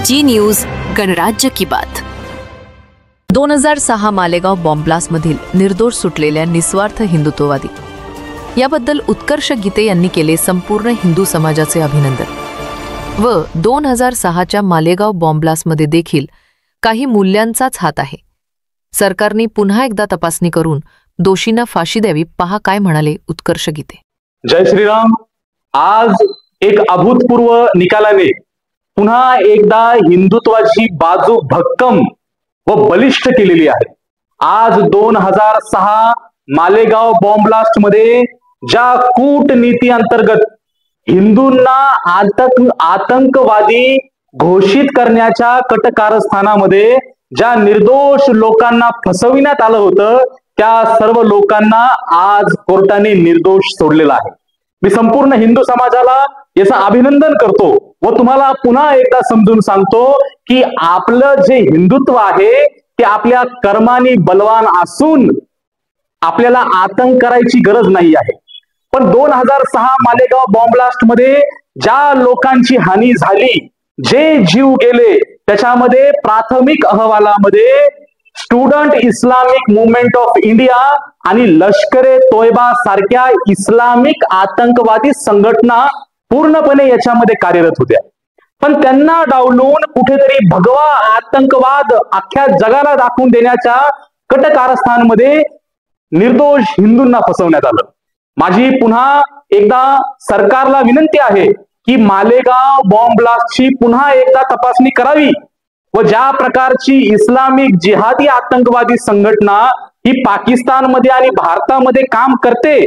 जी news गणराज्य की बात। 2006 मालेगाव बॉम्ब ब्लास्ट मधील निर्दोष सुटलेल्या निस्वार्थ हिंदुत्ववादी याबद्दल उत्कर्ष गीते यांनी केले संपूर्ण हिंदू समाजाचे अभिनंदन। व 2006च्या मालेगाव बॉम्ब ब्लास्ट मध्ये देखील काही मूल्यांचाच हात आहे। सरकारने पुन्हा एकदा तपासणी करून दोषींना फाशी द्यावी, पहा काय म्हणाले उत्कर्ष गीते। जय श्रीराम। आज एक अभूतपूर्व निकालाने पुन्हा एकदा हिंदुत्वाची बाजू भक्कम व बलिष्ठ केलेली आहे। आज 2006 मालेगाव बॉम्ब ब्लास्ट मध्ये ज्या कूटनीती अंतर्गत हिंदूंना आतंकवादी घोषित करण्याच्या कटकारस्थानामध्ये ज्या निर्दोष लोकांना फसविण्यात आलं होतं, त्या सर्व लोकांना आज कोर्टाने निर्दोष सोडलेला आहे। मी संपूर्ण हिंदू समाजाला याचं अभिनंदन करतो व तुम्हाला पुन्हा एकदा समजून सांगतो की आपलं जे हिंदुत्व आहे ते आपल्या कर्माने बलवान असून आपल्याला आतंक करायची गरज नाही आहे। पण 2006 मालेगाव बॉम्ब ब्लास्ट मध्ये ज्या लोकांची हानी झाली, जे जीव गेले, त्याच्यामध्ये प्राथमिक अहवालामध्ये student Islamic movement of India आणि लष्करे तोयबा सारख्या इस्लामिक आतंकवादी संघटना पूर्णपणे याच्यामध्ये कार्यरत होत्या। पण त्यांना डावलून कुठेतरी भगवा आतंकवाद अख्ख्या जगाला दाखवून देण्याच्या कटकारस्थानमध्ये निर्दोष हिंदूंना फसवण्यात आलं। माझी पुन्हा एकदा सरकारला विनंती आहे की मालेगाव बॉम्ब ब्लास्टची पुन्हा एकदा तपासणी करावी व ज्या प्रकारची इस्लामिक जिहादी आतंकवादी संघटना ही पाकिस्तानमध्ये आणि भारतामध्ये काम करते,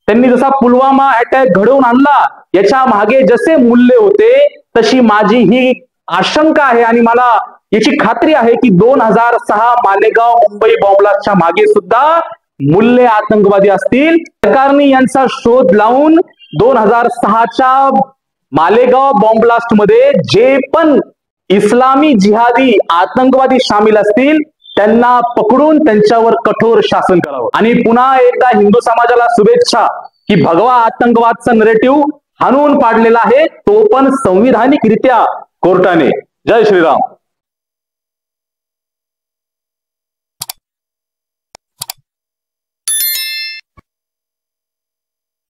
त्यांनी जसा पुलवामा अटॅक घडवून आणला, याच्या मागे जसे मूल्य होते तशी माझी ही आशंका आहे आणि मला याची खात्री आहे की 2006 मालेगाव मुंबई बॉम्ब ब्लास्टच्या मागे सुद्धा मूल्य आतंकवादी असतील। सरकारने यांचा शोध लावून 2006च्या मालेगाव बॉम्ब ब्लास्ट मध्ये जे पण इस्लामी जिहादी आतंकवादी सामील असतील त्यांना पकडून त्यांच्यावर कठोर शासन करावं। आणि पुन्हा एकदा हिंदू समाजाला शुभेच्छा की भगवा आतंकवादचा नरेटिव्ह हाणून पाडलेला आहे, तो पण संविधानिकरित्या कोर्टाने। जय श्रीराम।